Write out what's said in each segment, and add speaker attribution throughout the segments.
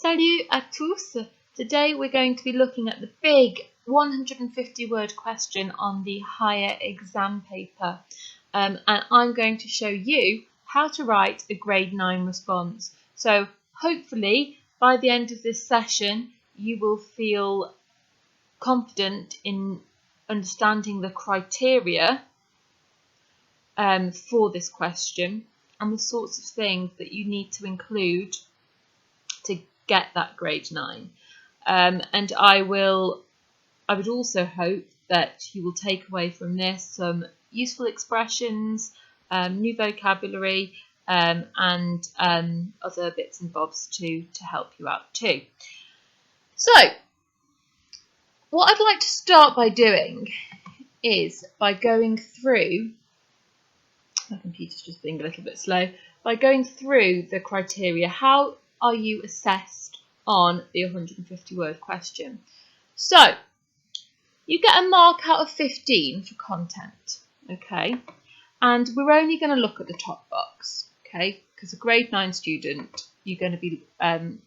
Speaker 1: Salut à tous! Today we're going to be looking at the big 150 word question on the higher exam paper, and I'm going to show you how to write a grade 9 response. So hopefully by the end of this session you will feel confident in understanding the criteria for this question and the sorts of things that you need to include to get that grade 9. And I would also hope that you will take away from this some useful expressions, new vocabulary, and other bits and bobs to help you out too. So, what I'd like to start by doing is by going through, my computer's just being a little bit slow, by going through the criteria. How are you assessed on the 150 word question? So, you get a mark out of 15 for content, okay? And we're only going to look at the top box, okay? Because a grade 9 student, you're going to be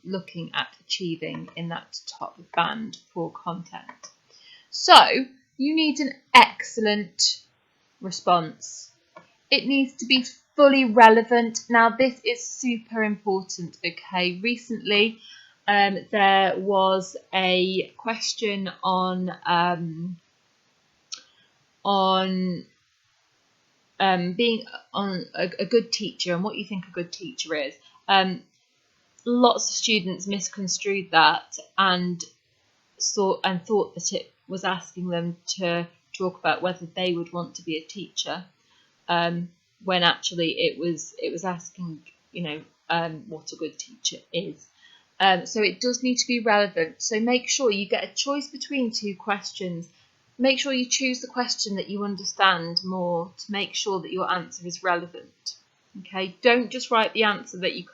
Speaker 1: looking at achieving in that top band for content. So, you need an excellent response. It needs to be fully relevant. Now, this is super important, okay? Recently, there was a question on being on a good teacher and what you think a good teacher is. Lots of students misconstrued that and thought that it was asking them to talk about whether they would want to be a teacher, when actually it was asking, what a good teacher is. So it does need to be relevant. So make sure you get a choice between two questions. Make sure you choose the question that you understand more to make sure that your answer is relevant. Okay, don't just write the answer that you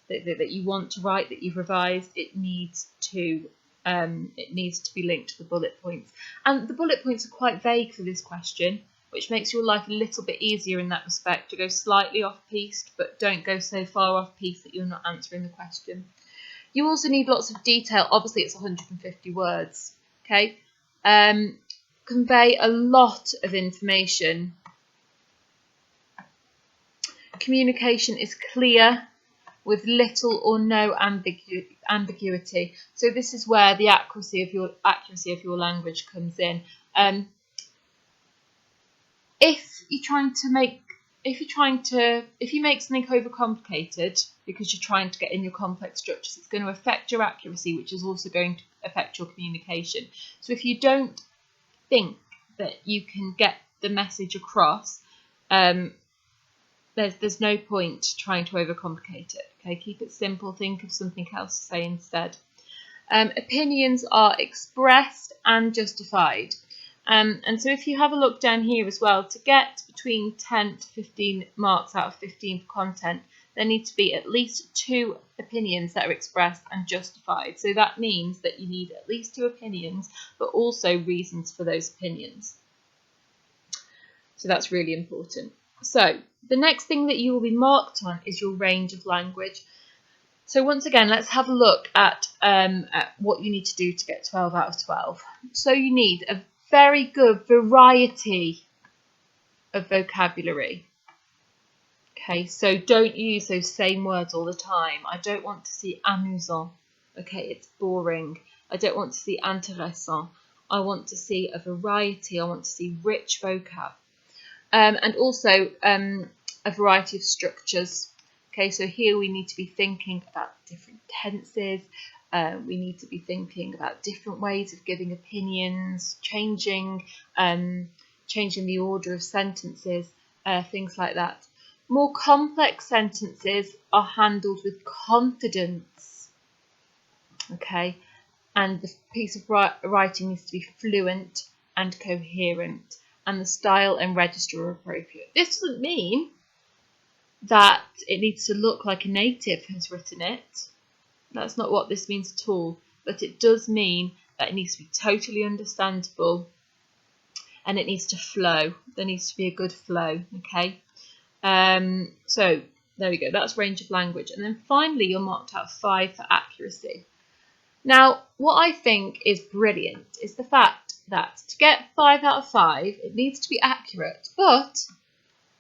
Speaker 1: that you want to write, that you've revised. It needs to be linked to the bullet points. And the bullet points are quite vague for this question, which makes your life a little bit easier in that respect, to go slightly off-piste, but don't go so far off-piste that you're not answering the question. You also need lots of detail. Obviously, it's 150 words, okay? Convey a lot of information. Communication is clear with little or no ambiguity. So this is where the accuracy of your language comes in. If you make something overcomplicated because you're trying to get in your complex structures, it's going to affect your accuracy, which is also going to affect your communication. So if you don't think that you can get the message across, there's no point trying to overcomplicate it. Okay, keep it simple. Think of something else to say instead. Opinions are expressed and justified. And so if you have a look down here as well, to get between 10 to 15 marks out of 15 for content, there need to be at least 2 opinions that are expressed and justified. So that means that you need at least 2 opinions, but also reasons for those opinions. So that's really important. So the next thing that you will be marked on is your range of language. So once again, let's have a look at what you need to do to get 12 out of 12. So you need a very good variety of vocabulary. Okay, so don't use those same words all the time. I don't want to see amusant. Okay, it's boring. I don't want to see intéressant. I want to see a variety. I want to see rich vocab. And also a variety of structures. Okay, so here we need to be thinking about different tenses. We need to be thinking about different ways of giving opinions, changing the order of sentences, things like that. More complex sentences are handled with confidence, okay? And the piece of writing needs to be fluent and coherent, and the style and register are appropriate. This doesn't mean that it needs to look like a native has written it. That's not what this means at all, but it does mean that it needs to be totally understandable and it needs to flow. There needs to be a good flow, okay? So There we go, that's range of language. And then finally, you're marked out 5 for accuracy. Now, what I think is brilliant is the fact that to get 5 out of 5, it needs to be accurate, but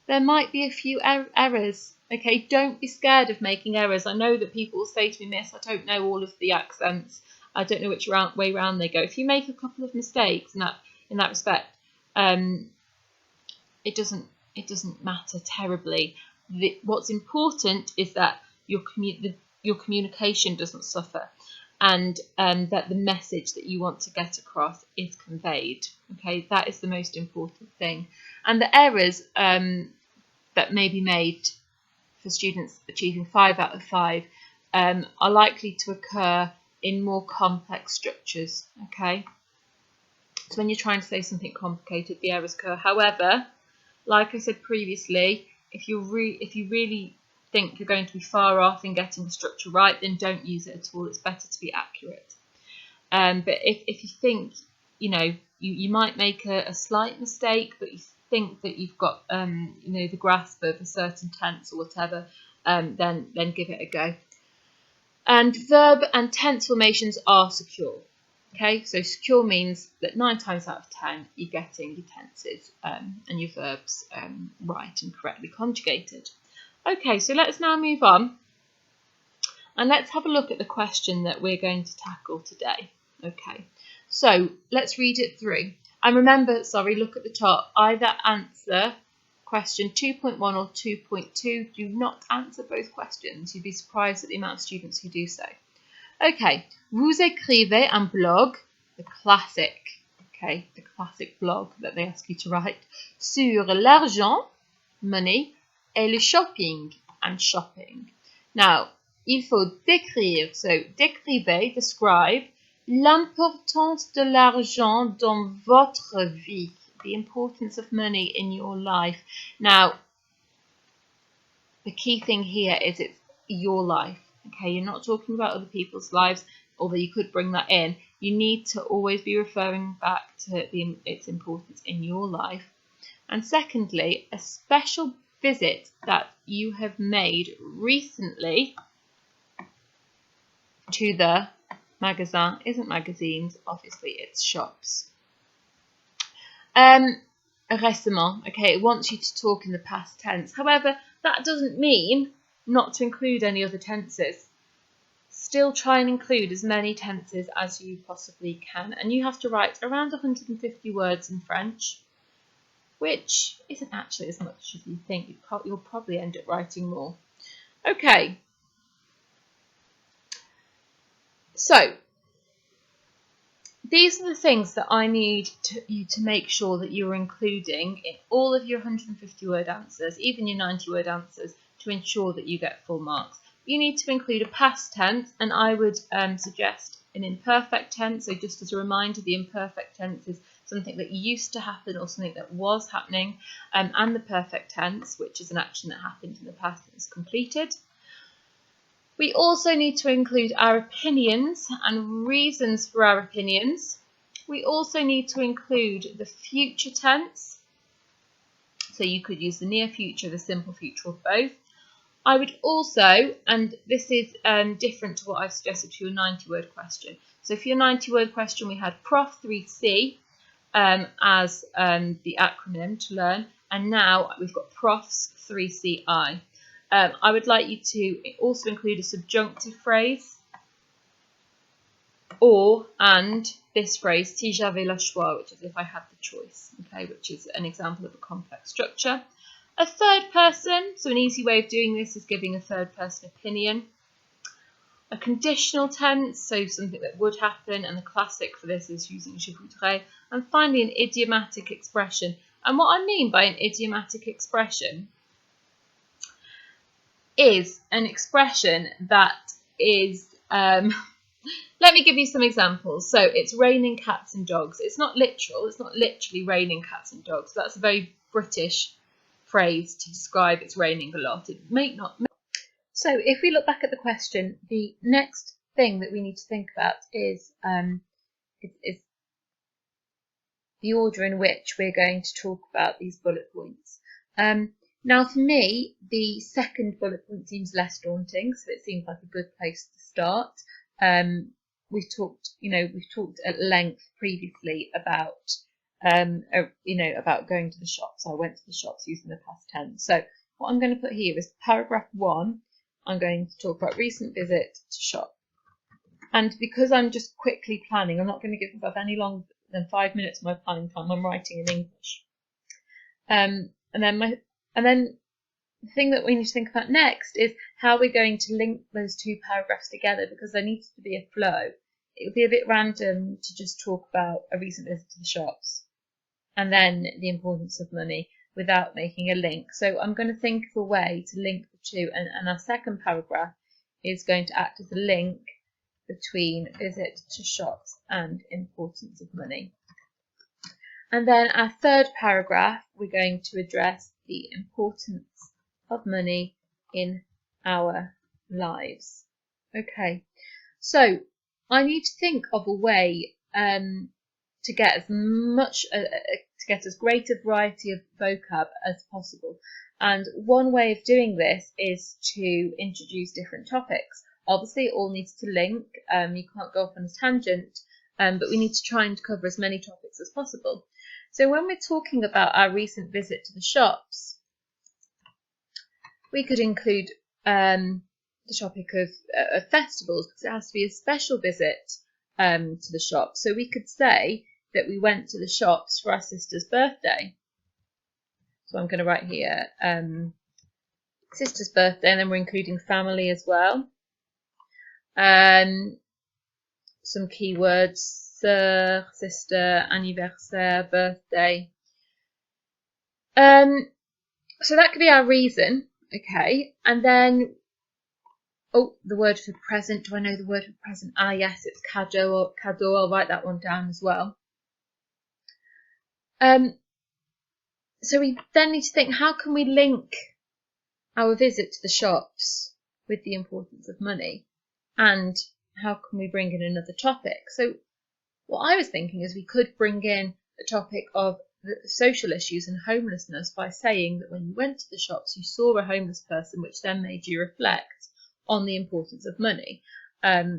Speaker 1: there might be a few errors. Okay, don't be scared of making errors. I know that people will say to me, Miss, I don't know all of the accents. I don't know which way round they go. If you make a couple of mistakes in that respect, it doesn't matter terribly. What's important is that your communication doesn't suffer, and that the message that you want to get across is conveyed. Okay, that is the most important thing. And the errors that may be made for students achieving 5 out of 5 are likely to occur in more complex structures. Okay, so when you're trying to say something complicated, the errors occur. However, like I said previously, if you really think you're going to be far off in getting the structure right, then don't use it at all. It's better to be accurate. But if you think, you might make a slight mistake, but you think that you've got the grasp of a certain tense or whatever, then give it a go. And verb and tense formations are secure. Okay, so secure means that 9 times out of 10 you're getting your tenses and your verbs right and correctly conjugated. Okay, so let's now move on and let's have a look at the question that we're going to tackle today. Okay, so let's read it through. And remember, look at the top, either answer question 2.1 or 2.2. Do not answer both questions. You'd be surprised at the amount of students who do so. Okay, vous écrivez un blog, the classic blog that they ask you to write, sur l'argent, money, et le shopping, and shopping. Now, il faut décrire, so décrivez, describe, l'importance de l'argent dans votre vie, the importance of money in your life. Now, the key thing here is it's your life. Okay, you're not talking about other people's lives, although you could bring that in. You need to always be referring back to its importance in your life. And secondly, a special visit that you have made recently to the magasin isn't magazines, obviously it's shops. Récemment, okay, it wants you to talk in the past tense. However, that doesn't mean not to include any other tenses. Still try and include as many tenses as you possibly can. And you have to write around 150 words in French, which isn't actually as much as you think. You'll probably end up writing more. Okay. So, these are the things that I need you to make sure that you're including in all of your 150 word answers, even your 90 word answers, to ensure that you get full marks. You need to include a past tense, and I would suggest an imperfect tense. So just as a reminder, the imperfect tense is something that used to happen or something that was happening, and the perfect tense, which is an action that happened in the past and is completed. We also need to include our opinions and reasons for our opinions. We also need to include the future tense. So you could use the near future, the simple future, or both. I would also, and this is different to what I've suggested to your 90-word question. So for your 90-word question, we had Prof 3C as the acronym to learn, and now we've got Profs 3CI. I would like you to also include a subjunctive phrase, and this phrase, si j'avais le choix, which is if I had the choice, okay, which is an example of a complex structure. A third person, so an easy way of doing this is giving a third person opinion. A conditional tense, so something that would happen, and the classic for this is using je voudrais. And finally, an idiomatic expression. And what I mean by an idiomatic expression is an expression that is, let me give you some examples. So it's raining cats and dogs. It's not literal, it's not literally raining cats and dogs. That's a very British phrase to describe it's raining a lot. It may not. So if we look back at the question, the next thing that we need to think about is the order in which we're going to talk about these bullet points. Now for me, the second bullet point seems less daunting, so it seems like a good place to start. We've talked at length previously about, about going to the shops. I went to the shops using the past tense. So what I'm going to put here is paragraph 1. I'm going to talk about recent visit to shop. And because I'm just quickly planning, I'm not going to give myself any longer than 5 minutes of my planning time. I'm writing in English. And then the thing that we need to think about next is how we're going to link those two paragraphs together, because there needs to be a flow. It would be a bit random to just talk about a recent visit to the shops and then the importance of money without making a link. So I'm going to think of a way to link the two, and our second paragraph is going to act as a link between visit to shops and importance of money. And then our third paragraph, we're going to address the importance of money in our lives. Okay, so I need to think of a way to get as great a variety of vocab as possible. And one way of doing this is to introduce different topics. Obviously, it all needs to link. You can't go off on a tangent, but we need to try and cover as many topics as possible. So when we're talking about our recent visit to the shops, we could include the topic of festivals, because it has to be a special visit to the shop. So we could say that we went to the shops for our sister's birthday. So I'm going to write here sister's birthday, and then we're including family as well. Some keywords: sœur, sister, anniversaire, birthday. So that could be our reason. Okay, and then, the word for present. Do I know the word for present? Ah, yes, it's cadeau. Cadeau. I'll write that one down as well. So we then need to think, how can we link our visit to the shops with the importance of money, and how can we bring in another topic? So what I was thinking is we could bring in the topic of the social issues and homelessness by saying that when you went to the shops, you saw a homeless person, which then made you reflect on the importance of money.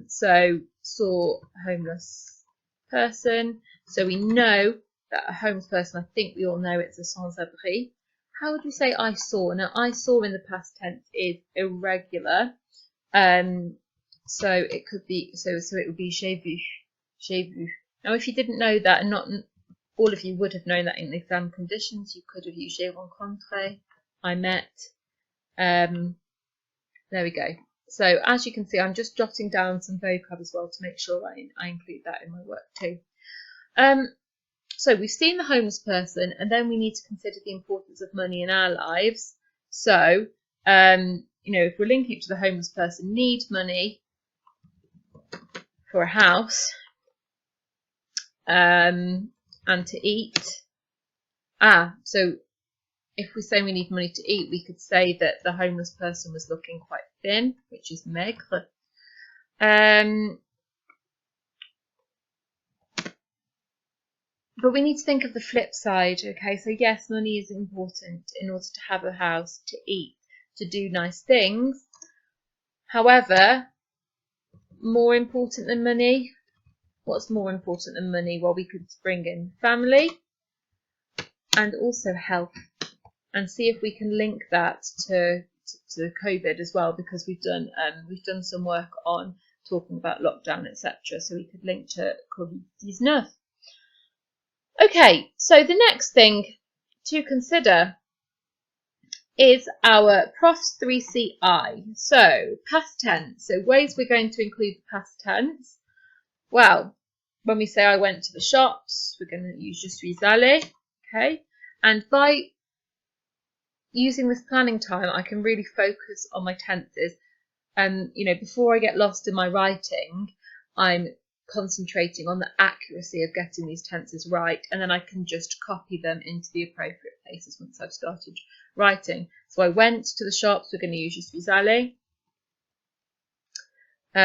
Speaker 1: So saw a homeless person. So we know that a homeless person, I think we all know it's a sans-abri. How would we say I saw? Now, I saw in the past tense is irregular. So it could be, so it would be j'ai vu. J'ai vu. Now, if you didn't know that, and not all of you would have known that in the exam conditions, you could have used j'ai rencontré, I met. There we go. So as you can see, I'm just jotting down some vocab as well to make sure I include that in my work too. So we've seen the homeless person, and then we need to consider the importance of money in our lives. So, if we're linking it to the homeless person, need money for a house and to eat. So if we say we need money to eat, we could say that the homeless person was looking quite thin, which is maigre. But we need to think of the flip side, okay? So yes, money is important in order to have a house, to eat, to do nice things. However, more important than money? What's more important than money? Well, we could bring in family and also health, and see if we can link that to COVID as well, because we've done some work on talking about lockdown, etc. So we could link to COVID-19. Okay, so the next thing to consider is our Profs 3CI. So past tense. So ways we're going to include the past tense. Well, when we say I went to the shops, we're going to use je suis allé. Okay, and by using this planning time, I can really focus on my tenses. Before I get lost in my writing, I'm concentrating on the accuracy of getting these tenses right, and then I can just copy them into the appropriate places once I've started writing. So I went to the shops, we're going to use je suis allé.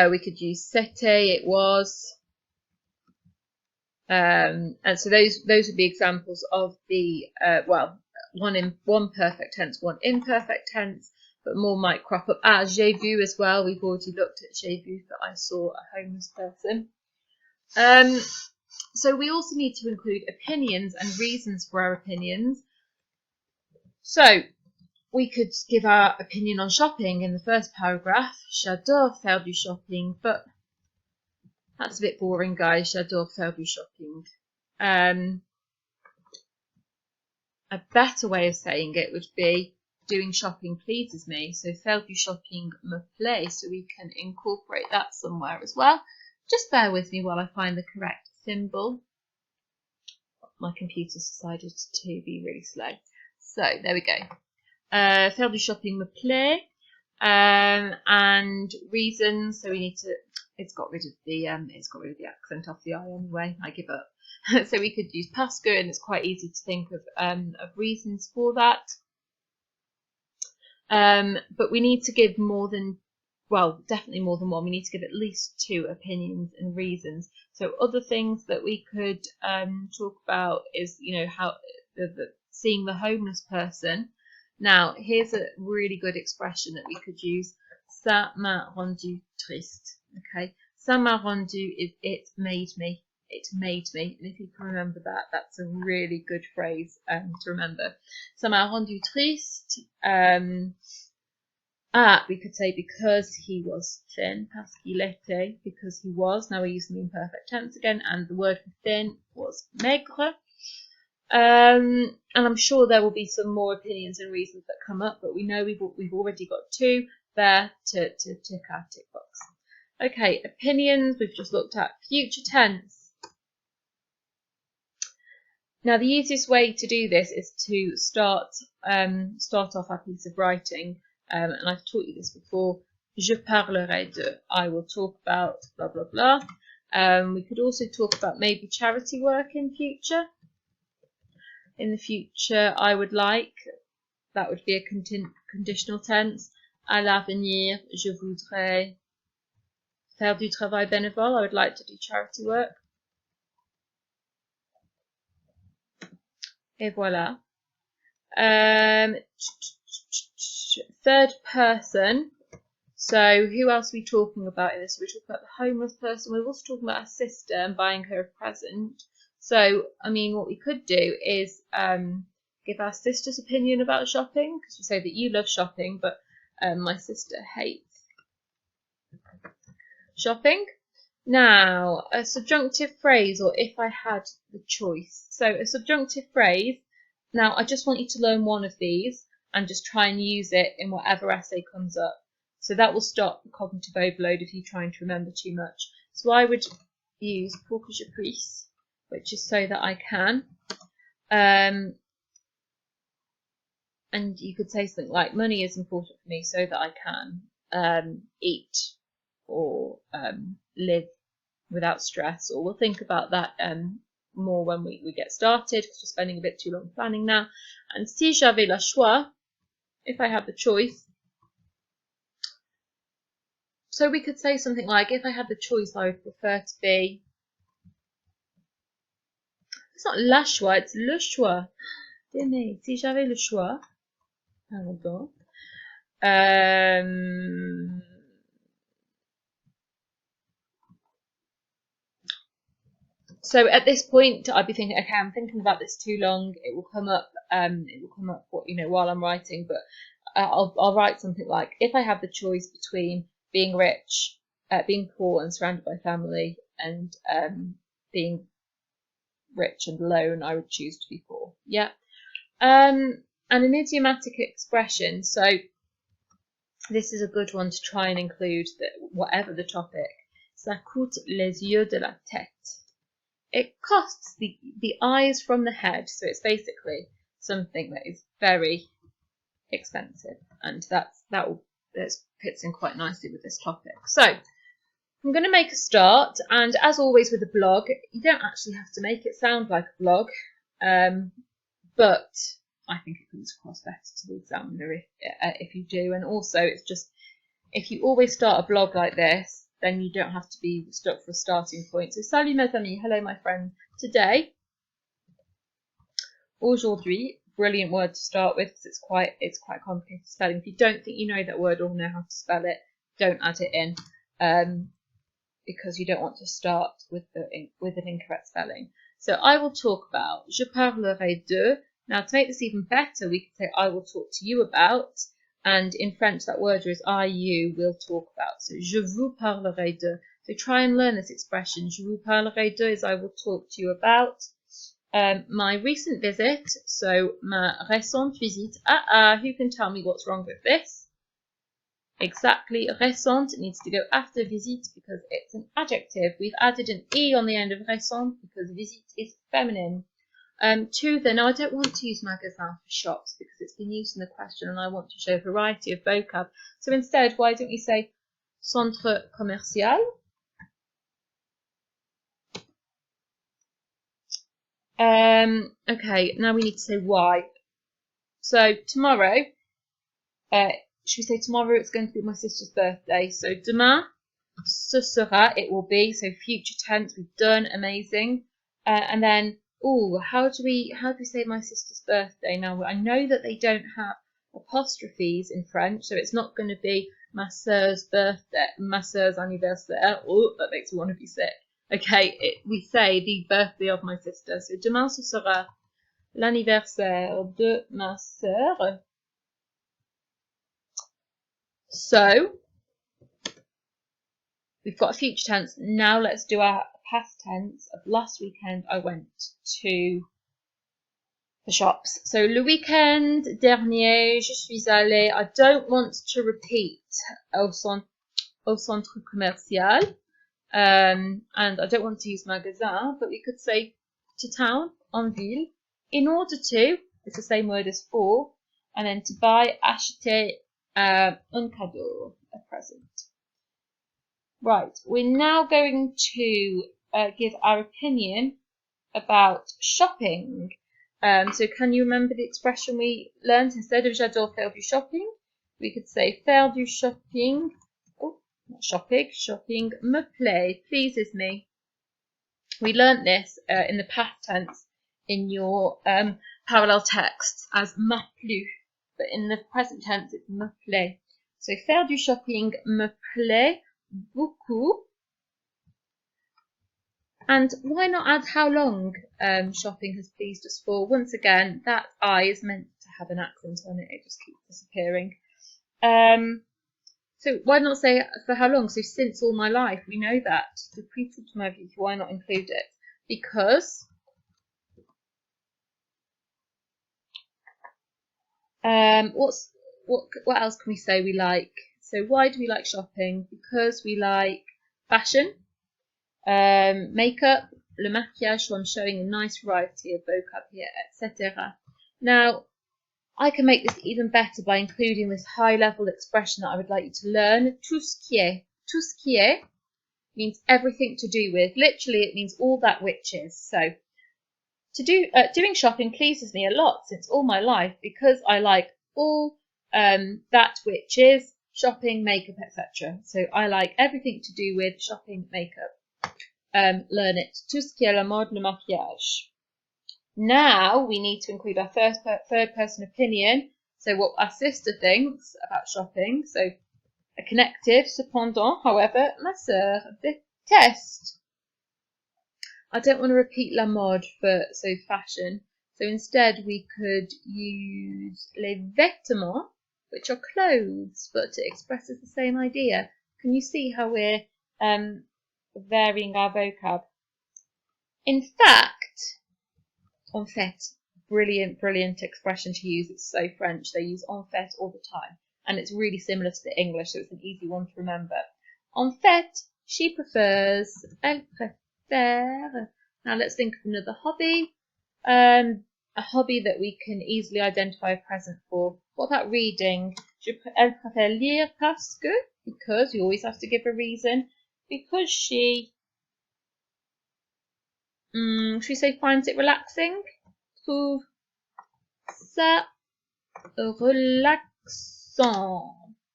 Speaker 1: We could use c'était, it was. And so those would be examples of the one perfect tense, one imperfect tense, but more might crop up. Ah, j'ai vu as well. We've already looked at j'ai vu, that I saw a homeless person. So we also need to include opinions and reasons for our opinions. So we could give our opinion on shopping in the first paragraph. J'adore faire du shopping, but that's a bit boring, guys. J'adore faire du shopping. A better way of saying it would be doing shopping pleases me. So faire du shopping me plaît. So we can incorporate that somewhere as well. Just bear with me while I find the correct symbol. My computer's decided to be really slow. So there we go. Faire du shopping me plaît. And reasons. So we need to. It's got rid of the accent off the I anyway. I give up. So we could use parce que, and it's quite easy to think of reasons for that. But we need to give definitely more than one. We need to give at least 2 opinions and reasons. So other things that we could talk about is, how seeing the homeless person. Now, here's a really good expression that we could use. Ça m'a rendu triste. Okay, ça m'a rendu is it made me. It made me. And if you can remember that, that's a really good phrase to remember. Ça m'a rendu triste. We could say because he was thin. Parce qu'il était, because he was. Now we're using the imperfect tense again. And the word for thin was maigre. And I'm sure there will be some more opinions and reasons that come up, but we know we've already got 2 there to tick our tick box. Okay, opinions we've just looked at. Future tense. Now the easiest way to do this is to start off our piece of writing, and I've taught you this before. Je parlerai de. I will talk about blah blah blah. We could also talk about maybe charity work in future. In the future, I would like. That would be a conditional tense. À l'avenir, je voudrais faire du travail bénévole. I would like to do charity work. Et voilà. Third person. So who else are we talking about in this? We're talking about the homeless person. We're also talking about our sister and buying her a present. So, I mean, what we could do is give our sister's opinion about shopping, because you say that you love shopping, but my sister hates shopping. Now, a subjunctive phrase, or if I had the choice. So a subjunctive phrase. Now, I just want you to learn one of these and just try and use it in whatever essay comes up. So that will stop the cognitive overload if you're trying to remember too much. So I would use pour que je puisse, which is so that I can. And you could say something like, money is important for me so that I can eat or live without stress. Or we'll think about that more when we get started, because we're spending a bit too long planning now. And si j'avais le choix, if I had the choice. So we could say something like, if I had the choice, I would prefer to be. It's not la choix, it's le choix. Tenez, si j'avais le choix. Pardon. So at this point, I'd be thinking, okay, I'm thinking about this too long. It will come up. While I'm writing. But I'll write something like, if I have the choice between being rich, being poor and surrounded by family, and being rich and alone, I would choose to be poor. Yeah. And an idiomatic expression. So this is a good one to try and include, that whatever the topic. Ça coûte les yeux de la tête. It costs the eyes from the head. So it's basically something that is very expensive, and that fits in quite nicely with this topic. So I'm going to make a start, and as always with a blog, you don't actually have to make it sound like a blog, but I think it comes across better to the examiner if you do. And also, it's just, if you always start a blog like this, then you don't have to be stuck for a starting point. So salut mes amis, hello my friends. Today, aujourd'hui, brilliant word to start with because it's quite complicated spelling. If you don't think you know that word or know how to spell it, don't add it in, because you don't want to start with an incorrect spelling. So I will talk about. Je parlerai de. Now to make this even better, we could say I will talk to you about. And in French, that word is I, you, will talk about. So je vous parlerai de. So try and learn this expression. Je vous parlerai de is I will talk to you about. My recent visit, so ma récente visite. Who can tell me what's wrong with this? Exactly, récente needs to go after visite because it's an adjective. We've added an E on the end of récente because visite is feminine. To the, now I don't want to use magasin for shops because it's been used in the question and I want to show a variety of vocab. So instead, why don't we say centre commercial? Okay, now we need to say why. So tomorrow, should we say tomorrow it's going to be my sister's birthday. So demain, ce sera, it will be. So future tense, we've done, amazing. And then, how do we say my sister's birthday? Now, I know that they don't have apostrophes in French, so it's not going to be ma sœur's birthday, ma sœur's anniversaire. Oh, that makes me want to be sick. Okay, we say the birthday of my sister. So demain, ce sera l'anniversaire de ma sœur. So, we've got a future tense. Now let's do our past tense of last weekend. I went to the shops. So, le weekend dernier, je suis allée. I don't want to repeat au centre commercial. And I don't want to use magasin, but we could say to town, en ville. In order to, it's the same word as for, and then to buy, acheter, un cadeau, a present. Right, we're now going to give our opinion about shopping. So can you remember the expression we learned? Instead of j'adore faire du shopping, we could say faire du shopping. Oh, not shopping. Shopping me plaît, pleases me. We learnt this in the past tense in your parallel texts as m'a plu, but in the present tense it's me plaît. So faire du shopping me plaît beaucoup. And why not add how long shopping has pleased us for? Once again, that I is meant to have an accent on it. It just keeps disappearing. So why not say for how long? So since all my life, we know that. Depuis toute ma vie, why not include it? Because what else can we say we like? So why do we like shopping? Because we like fashion, makeup, le maquillage, so I'm showing a nice variety of vocab here, etc. Now, I can make this even better by including this high-level expression that I would like you to learn. Tout ce qui est. Tout ce qui est means everything to do with. Literally, it means all that which is. So, doing shopping pleases me a lot since all my life because I like all that which is shopping, makeup, etc. So I like everything to do with shopping, makeup. Learn it. Tout ce qui est la mode, le maquillage. Now we need to include our third person opinion. So what our sister thinks about shopping. So a connective, cependant, however, ma sœur déteste. I don't want to repeat la mode for fashion. So instead we could use les vêtements, which are clothes, but it expresses the same idea. Can you see how we're varying our vocab? In fact, en fait, brilliant expression to use. It's so French. They use en fait all the time. And it's really similar to the English, so it's an easy one to remember. En fait, she prefers, elle préfère. Now let's think of another hobby. A hobby that we can easily identify a present for. What about reading? Elle préfère lire parce que, because you always have to give a reason. Because she, should we say finds it relaxing? Trouve ça relaxant.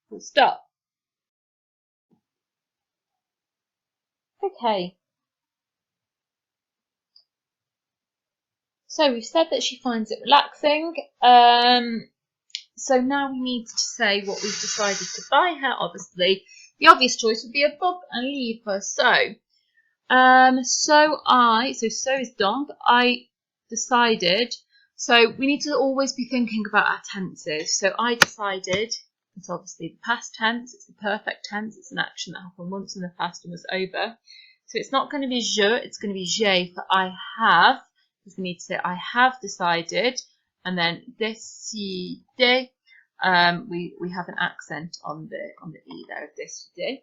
Speaker 1: Full stop. Okay. So we've said that she finds it relaxing. So now we need to say what we've decided to buy her. Obviously, the obvious choice would be a book, un livre. So is donc. I decided. So we need to always be thinking about our tenses. So I decided. It's obviously the past tense. It's the perfect tense. It's an action that happened once in the past and was over. So it's not going to be je. It's going to be j'ai for I have. Because we need to say I have decided, and then décidé. We have an accent on the e there of décidé.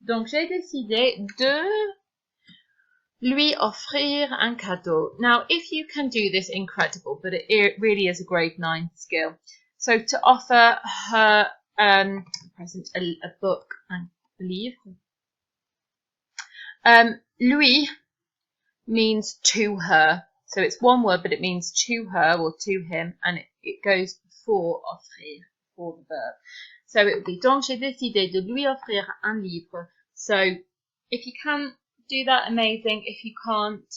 Speaker 1: Donc j'ai décidé de lui offrir un cadeau. Now, if you can do this, incredible, but it really is a grade 9 skill. So to offer her present, a book, un livre. Lui means to her. So it's one word, but it means to her or to him, and it goes before offrir, before the verb. So it would be donc j'ai décidé de lui offrir un livre. So if you can do that, amazing. If you can't,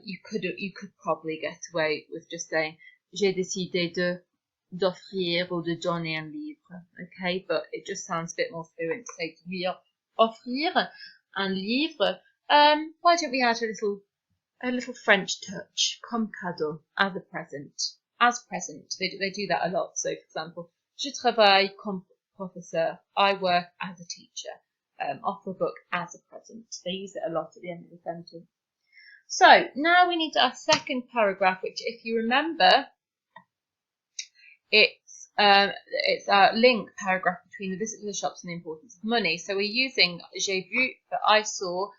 Speaker 1: you could probably get away with just saying j'ai décidé d'offrir or de donner un livre. Okay, but it just sounds a bit more fluent to say lui offrir un livre. Why don't we add a little French touch, comme cadeau, as a present. As present, they do that a lot. So, for example, je travaille comme professeur. I work as a teacher. Offer a book as a present. They use it a lot at the end of the sentence. So now we need our second paragraph, which, if you remember, it's our link paragraph between the visit to the shops and the importance of money. So we're using j'ai vu, that I saw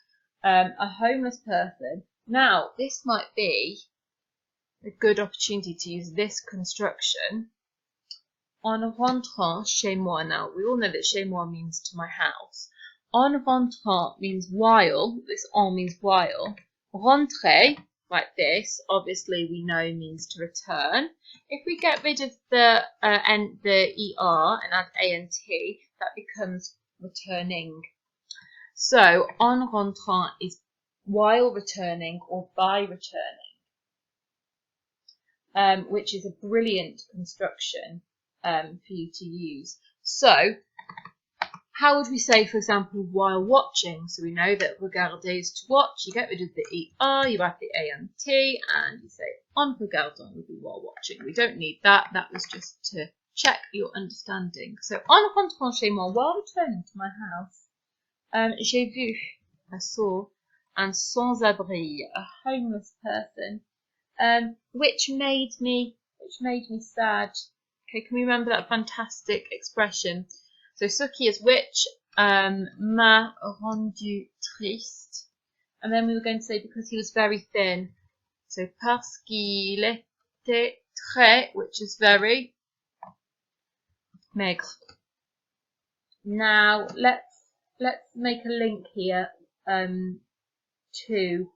Speaker 1: a homeless person. Now, this might be a good opportunity to use this construction. En rentrant chez moi. Now, we all know that chez moi means to my house. En rentrant means while. This en means while. Rentrer, like this, obviously we know means to return. If we get rid of the ER and add ANT, that becomes returning. So, en rentrant is while returning or by returning, which is a brilliant construction for you to use. So, how would we say, for example, while watching? So we know that regarder is to watch. You get rid of the ER, you add the ANT, and you say en regardant would be while watching. We don't need that. That was just to check your understanding. So, en rentrant chez moi, while returning to my house, j'ai vu, I saw, un sans-abri, a homeless person, which made me sad. Okay, can we remember that fantastic expression? So ce qui is which m'a rendu triste, and then we were going to say because he was very thin. So parce qu'il était très, which is very, maigre. Now let's make a link here to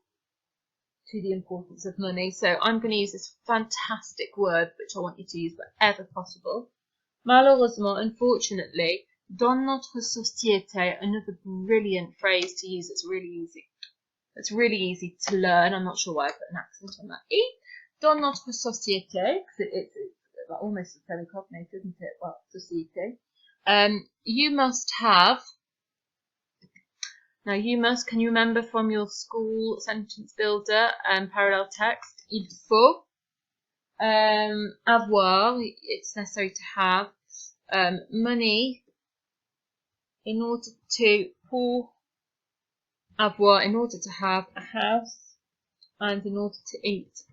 Speaker 1: the importance of money. So I'm going to use this fantastic word, which I want you to use wherever possible. Malheureusement, unfortunately, dans notre société, another brilliant phrase to use. It's really easy. It's really easy to learn. I'm not sure why I put an accent on that E. Dans notre société, because it's almost a semi-cognate, isn't it? Well, société. You must have. Now, can you remember from your school sentence builder parallel text? Il faut avoir, it's necessary to have money in order to have a house and in order to eat.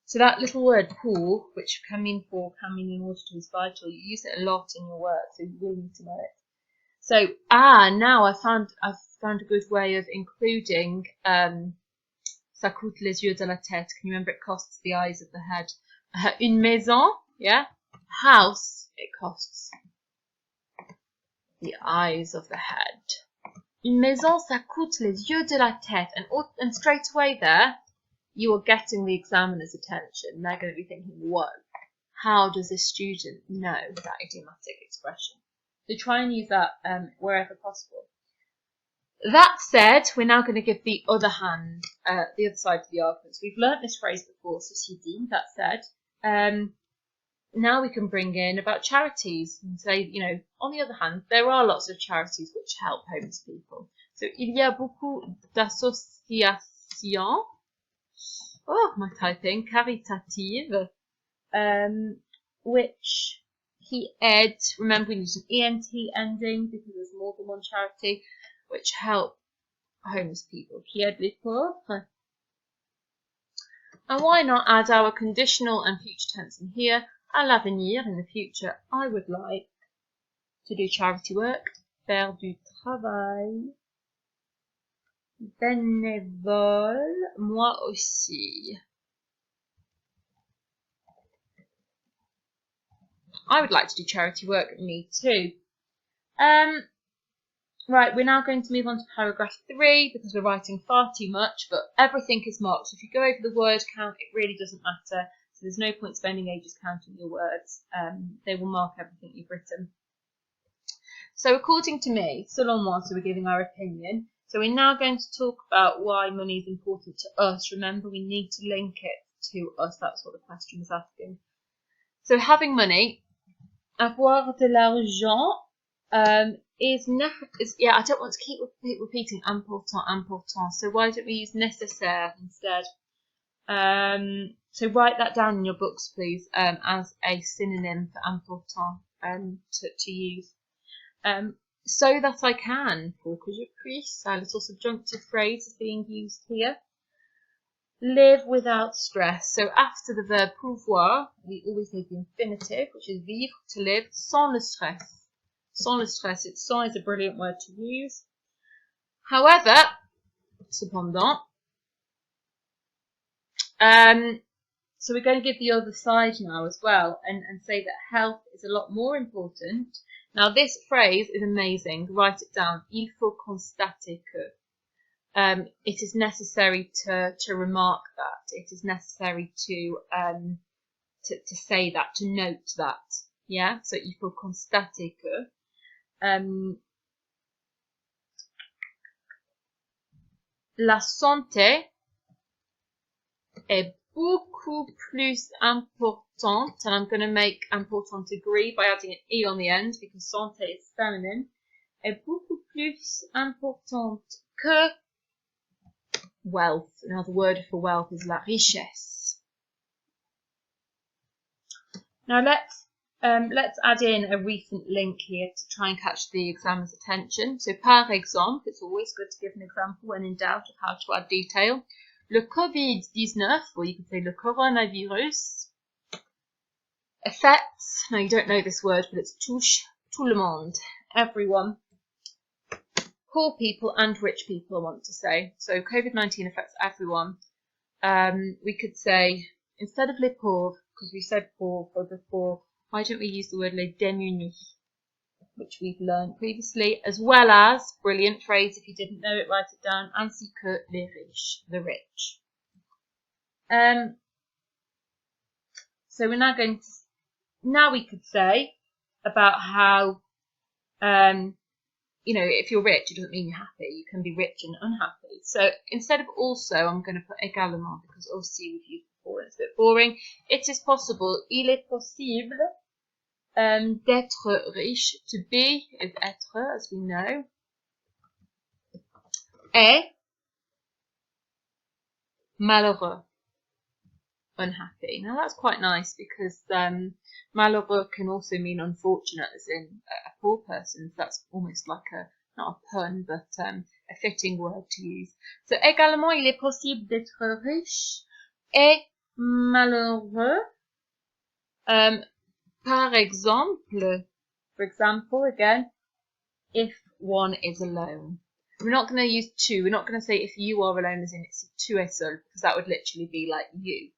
Speaker 1: So that little word pour, which can mean for, can mean in order to, is vital. You use it a lot in your work, so you will need to know it. So, now I've found a good way of including ça coûte les yeux de la tête. Can you remember it costs the eyes of the head? Une maison, yeah? House, it costs the eyes of the head. Une maison, ça coûte les yeux de la tête. And straight away there, you are getting the examiner's attention. They're going to be thinking, whoa, how does this student know that idiomatic expression? So try and use that wherever possible. That said, we're now going to give the other hand, the other side of the argument. So we've learnt this phrase before, ceci dit, that said. Now we can bring in about charities and say, you know, on the other hand, there are lots of charities which help homeless people. So, il y a beaucoup d'associations, my typing, caritatives, which qui aide, remember we use an ENT ending because there's more than one charity, which help homeless people, qui aide les pauvres. And why not add our conditional and future tense in here? À l'avenir, in the future, I would like to do charity work, faire du travail bénévole, moi aussi. I would like to do charity work, me too. Right, we're now going to move on to paragraph 3 because we're writing far too much, but everything is marked. So if you go over the word count, it really doesn't matter. So there's no point spending ages counting your words. They will mark everything you've written. So according to me, selon moi, so we're giving our opinion. So we're now going to talk about why money is important to us. Remember, we need to link it to us. That's what the question was asking. So having money, avoir de l'argent, is yeah, I don't want to keep repeating important. So why don't we use nécessaire instead? So write that down in your books, please, as a synonym for important to use. So that I can, pour que je puisse, a little subjunctive phrase is being used here. Live without stress. So after the verb pouvoir, we always need the infinitive, which is vivre, to live, sans le stress. Sans le stress. Sans is a brilliant word to use. However, cependant, so we're going to give the other side now as well and say that health is a lot more important. Now this phrase is amazing. Write it down. Il faut constater que. It is necessary to remark that. It is necessary to say that, to note that. Yeah, so il faut constater que. La santé est beaucoup plus importante, and I'm going to make important agree by adding an E on the end because santé is feminine, est beaucoup plus importante que wealth. Another word for wealth is la richesse. Now let's add in a recent link here to try and catch the examiner's attention. So par exemple, it's always good to give an example when in doubt of how to add detail. Le COVID-19, or you could say le coronavirus, affects, now you don't know this word, but it's touche tout le monde, everyone. Poor people and rich people, I want to say. So COVID-19 affects everyone. We could say, instead of les pauvres, because we said pauvre before, why don't we use the word les démunis, which we've learned previously, as well as, brilliant phrase, if you didn't know it, write it down, ainsi que les riches, the rich. So we're now going to, now we could say about how, you know, if you're rich, it doesn't mean you're happy. You can be rich and unhappy. So instead of also, I'm going to put également, because obviously we've used before and it's a bit boring. It is possible, il est possible, d'être riche. To be is être, as we know. Et malheureux, unhappy. Now that's quite nice because malheureux can also mean unfortunate, as in a poor person. So that's almost like not a pun, but a fitting word to use. So également, il est possible d'être riche et malheureux. Par exemple, for example, again, if one is alone. We're not going to use tu. We're not going to say if you are alone as in it's tu es seul, because that would literally be like you,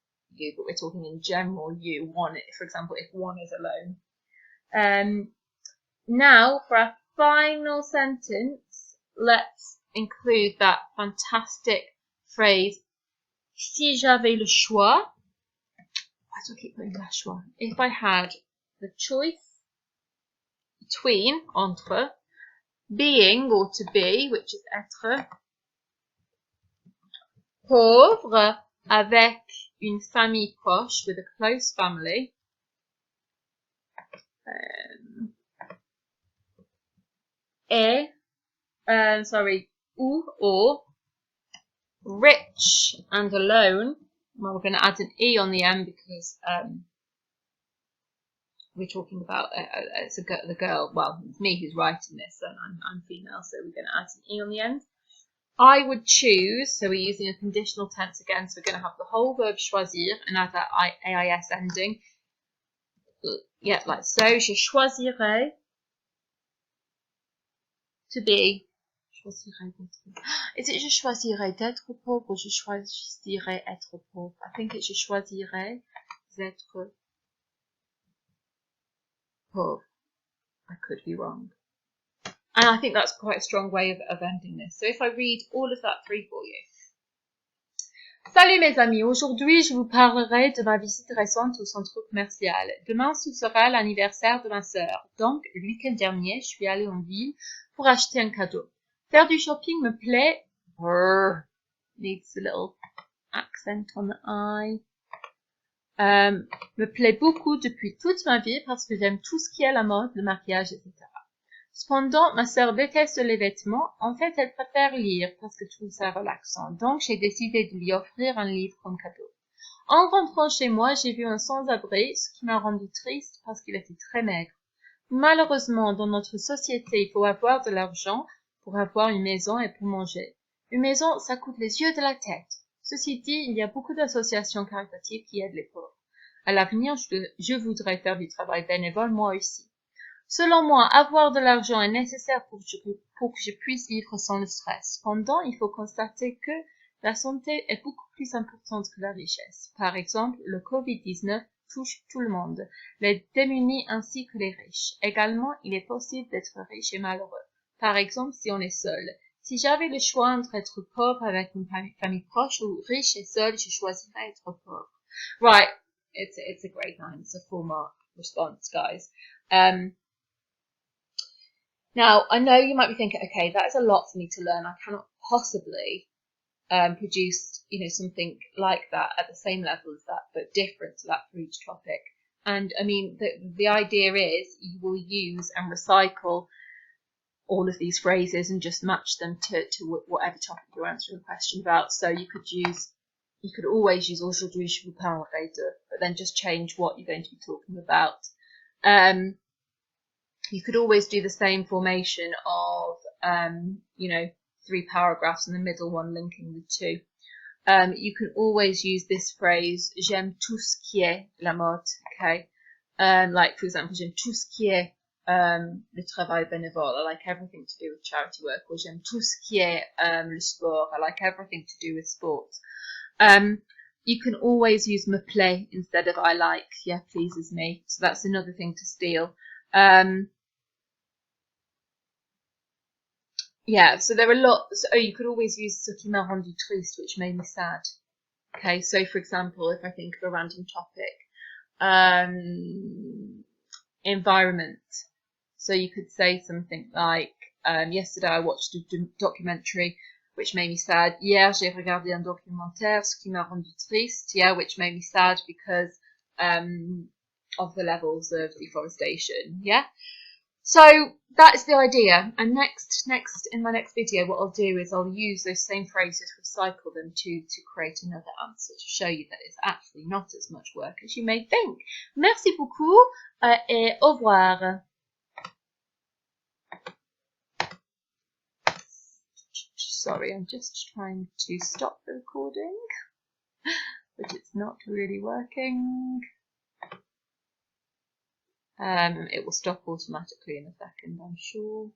Speaker 1: but we're talking in general you, one, for example, if one is alone. Now, for our final sentence, let's include that fantastic phrase, si j'avais le choix. Why do I keep putting la choix? If I had the choice between, entre, being or to be, which is être. Pauvre, avec une famille proche, with a close family. Ou or, rich and alone. Well, we're going to add an E on the end because we're talking about the girl. Well, it's me who's writing this, and I'm female, so we're going to add an E on the end. I would choose, so we're using a conditional tense again, so we're going to have the whole verb choisir and add that AIS ending. Yeah, like so. Je choisirais to be. Is it je choisirais d'être pauvre or je choisirais être pauvre? I think it's je choisirais d'être pauvre. I could be wrong. And I think that's quite a strong way of ending this. So if I read all of that through for you. Salut mes amis, aujourd'hui je vous parlerai de ma visite récente au centre commercial. Demain ce sera l'anniversaire de ma sœur. Donc le week-end dernier je suis allée en ville pour acheter un cadeau. Faire du shopping me plaît. Needs a little accent on the I. Me plaît beaucoup depuis toute ma vie parce que j'aime tout ce qui est la mode, le maquillage, etc. Cependant, ma sœur déteste les vêtements. En fait, elle préfère lire parce qu'elle trouve ça relaxant. Donc, j'ai décidé de lui offrir un livre comme cadeau. En rentrant chez moi, j'ai vu un sans-abri, ce qui m'a rendu triste parce qu'il était très maigre. Malheureusement, dans notre société, il faut avoir de l'argent pour avoir une maison et pour manger. Une maison, ça coûte les yeux de la tête. Ceci dit, il y a beaucoup d'associations caritatives qui aident les pauvres. À l'avenir, je voudrais faire du travail bénévole moi aussi. Selon moi, avoir de l'argent est nécessaire pour que je puisse vivre sans le stress. Cependant, il faut constater que la santé est beaucoup plus importante que la richesse. Par exemple, le Covid-19 touche tout le monde, les démunis ainsi que les riches. Également, il est possible d'être riche et malheureux. Par exemple, si on est seul. Si j'avais le choix entre être pauvre avec une famille proche ou riche et seul, je choisirais être pauvre. Right, it's a great line. It's a full mark response, guys. Now, I know you might be thinking, okay, that is a lot for me to learn. I cannot possibly produce, something like that at the same level as that, but different to that for each topic. And I mean, the idea is you will use and recycle all of these phrases and just match them to whatever topic you're answering a question about. So you could always use aujourd'hui je vous parlerai de, but then just change what you're going to be talking about. You could always do the same formation of, 3 paragraphs and the middle one linking the two. You can always use this phrase, j'aime tout ce qui est la mode, okay? Like, for example, j'aime tout ce qui est le travail bénévole. I like everything to do with charity work. Or j'aime tout ce qui est le sport. I like everything to do with sports. You can always use me plaît instead of I like. Yeah, pleases me. So that's another thing to steal. Yeah, so there are lots. Oh, you could always use ce qui m'a rendu triste, which made me sad. Okay, so for example, if I think of a random topic, environment. So you could say something like, yesterday I watched a documentary which made me sad. Hier, j'ai regardé un documentaire, ce qui m'a rendu triste. Yeah, which made me sad because of the levels of deforestation. Yeah. So that's the idea. And next in my next video, what I'll do is I'll use those same phrases, recycle them to create another answer to show you that it's actually not as much work as you may think. Merci beaucoup et au revoir. Sorry, I'm just trying to stop the recording, but it's not really working. It will stop automatically in a second, I'm sure.